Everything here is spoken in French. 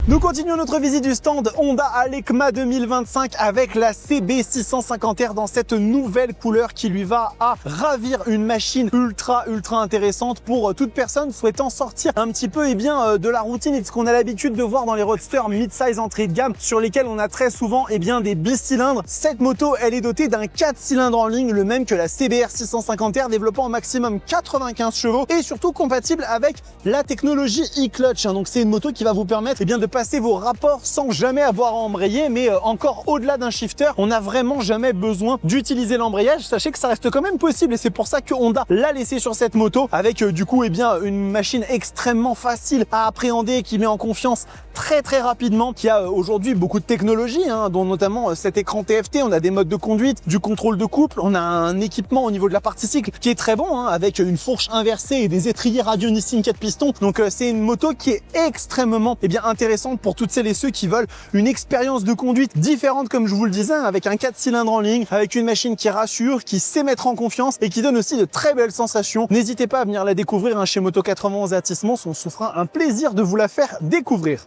Nous continuons notre visite du stand Honda à l'EICMA 2025 avec la CB650R dans cette nouvelle couleur qui lui va à ravir, une machine ultra intéressante pour toute personne souhaitant sortir un petit peu de la routine et de ce qu'on a l'habitude de voir dans les roadsters mid-size entrée de gamme sur lesquels on a très souvent des bicylindres. Cette moto elle est dotée d'un 4 cylindres en ligne, le même que la CBR 650R, développant au maximum 95 chevaux et surtout compatible avec la technologie e-clutch. Donc c'est une moto qui va vous permettre de passer vos rapports sans jamais avoir à embrayer, mais encore au-delà d'un shifter, on n'a vraiment jamais besoin d'utiliser l'embrayage. Sachez que ça reste quand même possible et c'est pour ça que Honda l'a laissé sur cette moto avec une machine extrêmement facile à appréhender qui met en confiance très rapidement, qui a aujourd'hui beaucoup de technologies, dont notamment cet écran TFT, on a des modes de conduite, du contrôle de couple, on a un équipement au niveau de la partie cycle qui est très bon, avec une fourche inversée et des étriers radio Nissin 4 pistons. Donc c'est une moto qui est extrêmement intéressante pour toutes celles et ceux qui veulent une expérience de conduite différente, comme je vous le disais, avec un 4 cylindres en ligne, avec une machine qui rassure, qui sait mettre en confiance et qui donne aussi de très belles sensations. N'hésitez pas à venir la découvrir chez Moto 91 à Tismons, on se fera un plaisir de vous la faire découvrir.